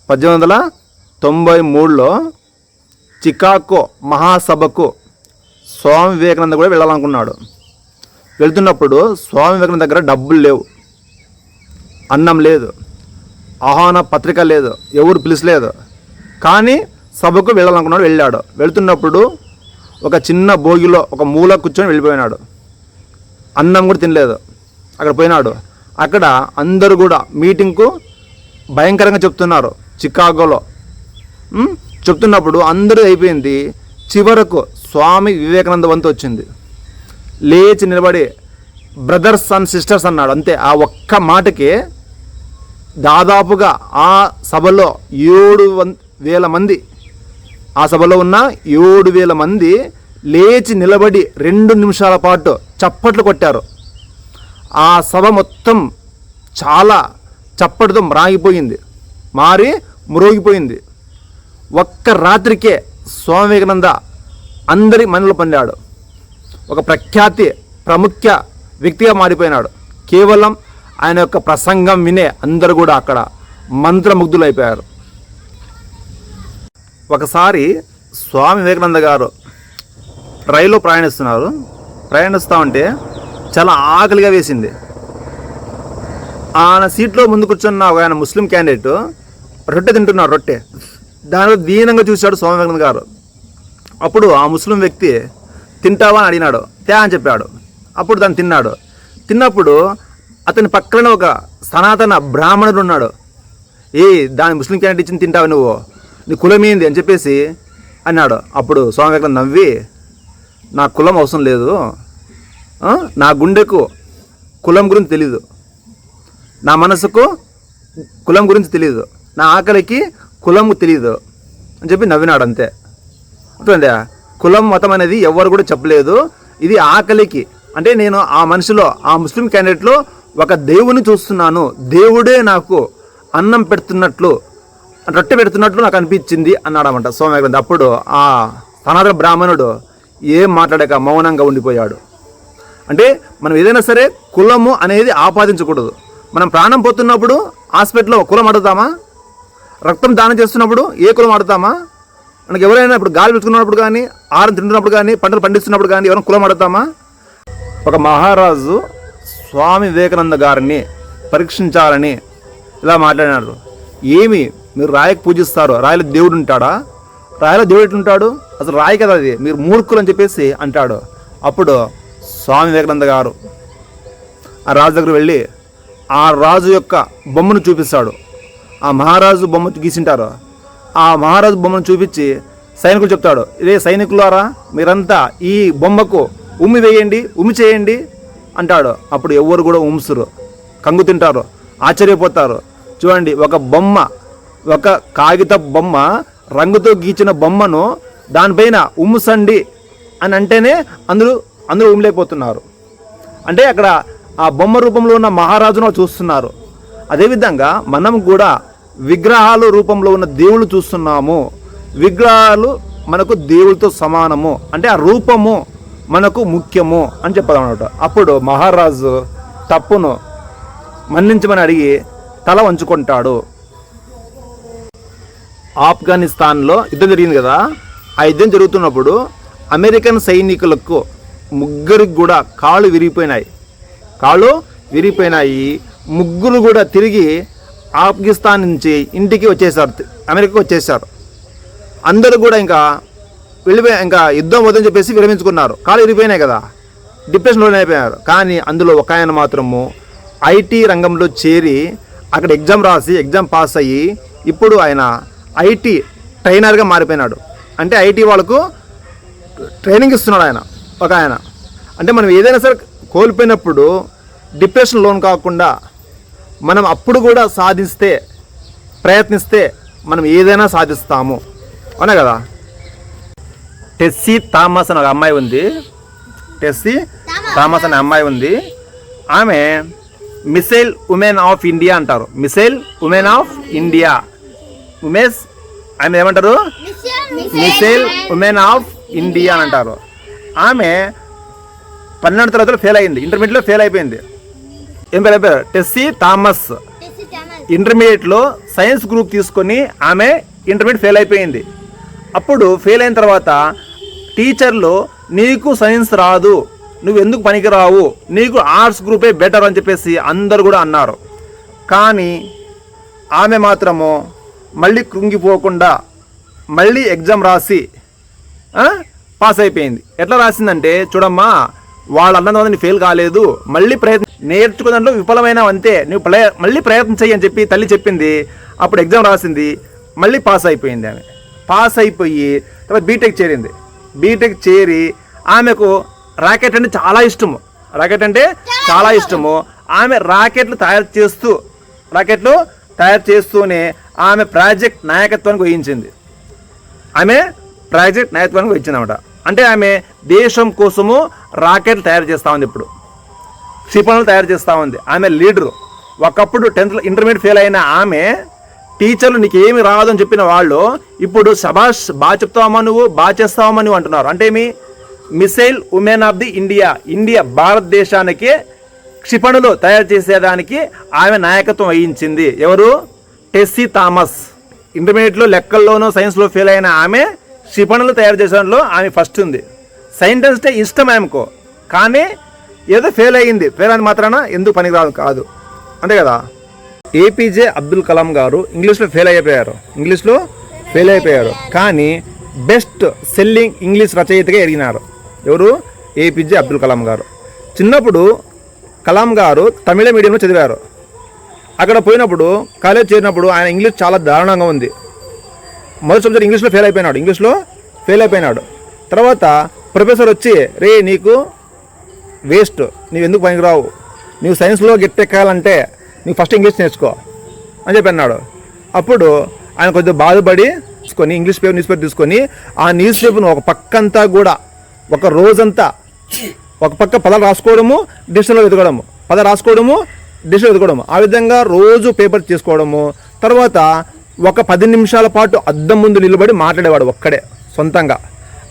1893లో Chicago మహాసభకు Swami Vivekananda కూడా వెళ్ళాలనుకున్నాడు. వెళ్తున్నప్పుడు స్వామి వివేకానంద దగ్గర డబ్బులు లేవు, అన్నం లేదు, ఆహ్వాన పత్రిక లేదు, ఎవరు పిలిచలేదు. కానీ సభకు వెళ్ళాలనుకున్నాడు, వెళ్ళాడు. వెళ్తున్నప్పుడు ఒక చిన్న భోగిలో ఒక మూల కూర్చొని వెళ్ళిపోయినాడు. అన్నం కూడా తినలేదు. అక్కడ పోయినాడు. అక్కడ అందరూ కూడా మీటింగ్కు భయంకరంగా చెప్తున్నారు. చికాగోలో చెప్తున్నప్పుడు అందరూ అయిపోయింది. చివరకు స్వామి వివేకానంద వంతు వచ్చింది. లేచి నిలబడి బ్రదర్స్ అండ్ సిస్టర్స్ అన్నాడు. అంతే. ఆ ఒక్క మాటకి దాదాపుగా ఆ సభలో 7,000 మంది, ఆ సభలో ఉన్న 7,000 మంది లేచి నిలబడి 2 నిమిషాల పాటు చప్పట్లు కొట్టారు. ఆ సభ మొత్తం చాలా చప్పటితో మ్రోగిపోయింది. ఒక్క రాత్రికే స్వామి వివేకానంద అందరి మనలో పొందాడు. ఒక ప్రముఖ వ్యక్తిగా మారిపోయినాడు. కేవలం ఆయన యొక్క ప్రసంగం వినే అందరూ కూడా అక్కడ మంత్రముగ్ధులైపోయారు. ఒకసారి స్వామి వివేకానంద గారు రైల్లో ప్రయాణిస్తూ ఉంటే చాలా ఆకలిగా వేసింది. ఆయన సీట్లో ముందు కూర్చున్న ఆయన ముస్లిం క్యాండిడేట్ రొట్టె తింటున్నాడు. రొట్టె దానిలో దీనంగా చూశాడు స్వామి వివేకానంద గారు. అప్పుడు ఆ ముస్లిం వ్యక్తి తింటావా అని అడిగినాడు. అని చెప్పాడు. అప్పుడు దాన్ని తిన్నాడు. తిన్నప్పుడు అతని పక్కన ఒక సనాతన బ్రాహ్మణుడు ఉన్నాడు. దాని ముస్లిం క్యాండిడేట్ ఇచ్చింది తింటావు నువ్వు, నీ కులం ఏంది అని చెప్పేసి అన్నాడు. అప్పుడు స్వామి వివేకానంద నవ్వి, నా కులం అవసరం లేదు, నా గుండెకు కులం గురించి తెలీదు, నా మనసుకు కులం గురించి తెలీదు, నా ఆకలికి కులం తెలియదు అని చెప్పి నవ్వినాడు. అంతే. అర్థమైందా? కులం మతం అనేది ఎవరు కూడా చెప్పలేదు. ఇది ఆకలికి, అంటే నేను ఆ మనిషిలో, ఆ ముస్లిం క్యాండిడేట్లో ఒక దేవుని చూస్తున్నాను, దేవుడే నాకు అన్నం పెడుతున్నట్లు, రొట్టె పెడుతున్నట్లు నాకు అనిపించింది అన్నాడన్నమాట స్వామి వివేకానంద. అప్పుడు ఆ సనాతన బ్రాహ్మణుడు ఏం మాట్లాడాక మౌనంగా ఉండిపోయాడు. అంటే మనం ఏదైనా సరే కులము అనేది ఆపాదించకూడదు. మనం ప్రాణం పోతున్నప్పుడు హాస్పిటల్లో కులం అడుగుతామా? రక్తం దానం చేస్తున్నప్పుడు ఏ కులం అడుగుతామా? మనకి ఎవరైనా ఇప్పుడు గాలి పెట్టుకున్నప్పుడు కానీ, ఆహారం తింటున్నప్పుడు కానీ, పంటలు పండిస్తున్నప్పుడు కానీ ఎవరైనా కులం అడుగుతామా? ఒక మహారాజు స్వామి వివేకానంద గారిని పరీక్షించాలని ఇలా మాట్లాడినారు. ఏమి మీరు రాయికి పూజిస్తారు, రాయిలో దేవుడు ఉంటాడా? రాయిలో దేవుడు ఎట్లుంటాడు? అసలు రాయి కదా అది, మీరు మూర్ఖులు అని చెప్పేసి అంటాడు. అప్పుడు స్వామి వివేకానంద గారు ఆ రాజు దగ్గర వెళ్ళి ఆ రాజు యొక్క బొమ్మను చూపిస్తాడు. ఆ మహారాజు బొమ్మ గీసింటారు. ఆ మహారాజు బొమ్మను చూపించి సైనికులు చెప్తాడు, ఇదే సైనికులారా, మీరంతా ఈ బొమ్మకు ఉమ్మి వేయండి, ఉమ్మి చేయండి అంటాడు. అప్పుడు ఎవరు కూడా ఉమ్సురు, కంగు తింటారు, ఆశ్చర్యపోతారు. చూడండి, ఒక బొమ్మ, ఒక కాగిత బొమ్మ, రంగుతో గీచిన బొమ్మను దానిపైన ఉమ్ముసండి అని అంటేనే అందరూ ఉమ్మిలేకపోతున్నారు. అంటే అక్కడ ఆ బొమ్మ రూపంలో ఉన్న మహారాజును చూస్తున్నారు. అదేవిధంగా మనం కూడా విగ్రహాల రూపంలో ఉన్న దేవుళ్ళు చూస్తున్నాము. విగ్రహాలు మనకు దేవుడితో సమానము, అంటే ఆ రూపము మనకు ముఖ్యము అని చెప్పాలన్నమాట. అప్పుడు మహారాజు తప్పును మన్నించమని అడిగి తల వంచుకుంటాడు. ఆఫ్ఘనిస్తాన్లో యుద్ధం జరిగింది కదా. ఆ యుద్ధం జరుగుతున్నప్పుడు అమెరికన్ సైనికులకు ముగ్గురికి కూడా కాళ్ళు విరిగిపోయినాయి. ముగ్గురు కూడా తిరిగి ఆఫ్ఘనిస్తాన్ నుంచి ఇంటికి వచ్చేసారు, అమెరికాకి వచ్చేసారు. అందరూ కూడా ఇంకా యుద్ధం వద్దని చెప్పేసి విరమించుకున్నారు. కాళ్ళు విరిగిపోయినాయి కదా, డిప్రెషన్లోనే అయిపోయారు. కానీ అందులో ఒక ఆయన మాత్రము ఐటీ రంగంలో చేరి అక్కడ ఎగ్జామ్ రాసి ఎగ్జామ్ పాస్ అయ్యి ఇప్పుడు ఆయన ఐటీ ట్రైనర్గా మారిపోయినాడు. అంటే ఐటీ వాళ్ళకు ట్రైనింగ్ ఇస్తున్నాడు ఒక ఆయన. అంటే మనం ఏదైనా సరే కోల్పోయినప్పుడు డిప్రెషన్ లోన్ కాకుండా మనం అప్పుడు కూడా ప్రయత్నిస్తే మనం ఏదైనా సాధిస్తాము, అవునా కదా. టెస్సీ థామస్ అనే అమ్మాయి ఉంది. ఆమె మిసైల్ ఉమెన్ ఆఫ్ ఇండియా అంటారు. ఆమె ఏమంటారు? మిసైల్ ఉమెన్ ఆఫ్ ఇండియా అని అంటారు. ఆమె 12వ తరగతిలో ఫెయిల్ అయింది, ఇంటర్మీడియట్లో ఫెయిల్ అయిపోయింది. ఏం పేరు? టెస్సీ థామస్. ఇంటర్మీడియట్లో సైన్స్ గ్రూప్ తీసుకొని ఆమె ఇంటర్మీడియట్ ఫెయిల్ అయిపోయింది. అప్పుడు ఫెయిల్ అయిన తర్వాత టీచర్లు నీకు సైన్స్ రాదు, నువ్వు ఎందుకు పనికిరావు, నీకు ఆర్ట్స్ గ్రూపే బెటర్ అని చెప్పేసి అందరు కూడా అన్నారు. కానీ ఆమె మాత్రము మళ్ళీ కృంగిపోకుండా మళ్ళీ ఎగ్జామ్ రాసి పాస్ అయిపోయింది. ఎట్లా రాసిందంటే చూడమ్మా, వాళ్ళు అన్నది నీ ఫెయిల్ కాలేదు, మళ్ళీ నేర్చుకున్న విఫలమైన అంతే, నువ్వు మళ్ళీ ప్రయత్నం చెయ్యి అని చెప్పి తల్లి చెప్పింది. అప్పుడు ఎగ్జామ్ రాసింది, మళ్ళీ పాస్ అయిపోయింది. ఆమె పాస్ అయిపోయి తర్వాత బీటెక్ చేరింది. బీటెక్ చేరి ఆమెకు రాకెట్ అంటే చాలా ఇష్టము. ఆమె రాకెట్లు తయారు చేస్తూనే ఆమె ప్రాజెక్ట్ నాయకత్వానికి వహించింది. అన్నమాట. అంటే ఆమె దేశం కోసము రాకెట్లు తయారు చేస్తూ ఉంది, ఇప్పుడు క్షిపణులు తయారు చేస్తూ ఉంది. ఆమె లీడరు. ఒకప్పుడు 10th ఇంటర్మీడియట్ ఫెయిల్ అయిన ఆమె టీచర్లు నీకు ఏమి రాదు అని చెప్పిన వాళ్ళు ఇప్పుడు శబాష్ బాగా చెప్తావమ్మా, నువ్వు బాగా చేస్తావమ్మా నువ్వు అంటున్నారు. అంటే ఏమి? Missile women of the India భారతదేశానికి క్షిపణులు తయారు చేసేదానికి ఆమె నాయకత్వం వహించింది. ఎవరు? టెస్సీ థామస్. ఇంటర్మీడియట్లో లెక్కల్లోనూ సైన్స్లో ఫెయిల్ అయిన ఆమె క్షిపణులు తయారు చేసేదానిలో ఆమె ఫస్ట్ ఉంది. సైన్స్ అంటే ఇష్టం ఆమెకు, కానీ ఏదో ఫెయిల్ అయ్యింది. ఫెయిల్ అని మాత్రాన ఎందుకు పనికిరాదు కాదు, అంతే కదా. ఏపీజే అబ్దుల్ కలాం గారు ఇంగ్లీష్లో ఫెయిల్ అయిపోయారు, కానీ బెస్ట్ సెల్లింగ్ ఇంగ్లీష్ రచయితగా ఎదిగినారు. ఎవరు? ఏపీజే అబ్దుల్ కలాం గారు. చిన్నప్పుడు కలాం గారు తమిళ మీడియంలో చదివారు. అక్కడ పోయినప్పుడు కాలేజ్ చేరినప్పుడు ఆయన ఇంగ్లీష్ చాలా దారుణంగా ఉంది. మొదటి సబ్జెక్ట్ ఇంగ్లీష్లో ఫెయిల్ అయిపోయినాడు. తర్వాత ప్రొఫెసర్ వచ్చి, రే నీకు వేస్ట్, నీవు ఎందుకు పనికిరావు, నీవు సైన్స్లో గెట్టెక్కాలంటే నీకు ఫస్ట్ ఇంగ్లీష్ నేర్చుకో అని చెప్పి అన్నాడు. అప్పుడు ఆయన కొద్దిగా బాధపడి న్యూస్ పేపర్ తీసుకొని ఆ న్యూస్ పేపర్ను ఒక పక్కంతా కూడా ఒక రోజంతా ఒక పక్క పదాలు రాసుకోవడము, డిక్షనరీలో వెతకడము, ఆ విధంగా రోజు పేపర్ చేసుకోవడము. తర్వాత ఒక 10 నిమిషాల పాటు అద్దం ముందు నిలబడి మాట్లాడేవాడు ఒక్కడే సొంతంగా.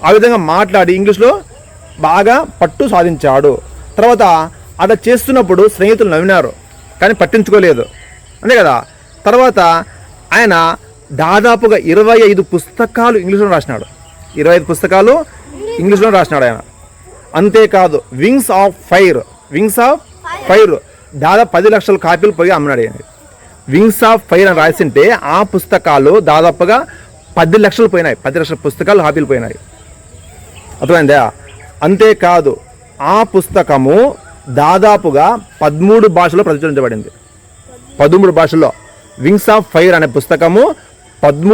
ఆ విధంగా మాట్లాడి ఇంగ్లీష్లో బాగా పట్టు సాధించాడు. తర్వాత అలా చేస్తున్నప్పుడు స్నేహితులు నవ్వినారు, కానీ పట్టించుకోలేదు, అంతే కదా. తర్వాత ఆయన దాదాపుగా 25 పుస్తకాలు ఇంగ్లీష్లో రాసినాడు. 25 పుస్తకాలు ఇంగ్లీష్లో రాసినాడు ఆయన. అంతేకాదు వింగ్స్ ఆఫ్ ఫైర్ దాదాపు 10 లక్షల కాపీలు పోయి అమ్మినాడు ఆయన. వింగ్స్ ఆఫ్ ఫైర్ అని రాసింటే ఆ పుస్తకాలు దాదాపుగా 10 లక్షలు పోయినాయి. 10 లక్షల పుస్తకాలు కాపీలు పోయినాయి, అర్థమైందా. అంతేకాదు ఆ పుస్తకము దాదాపుగా 13 భాషల్లో ప్రచురించబడింది. 13 భాషల్లో వింగ్స్ ఆఫ్ ఫైర్ అనే పుస్తకము 13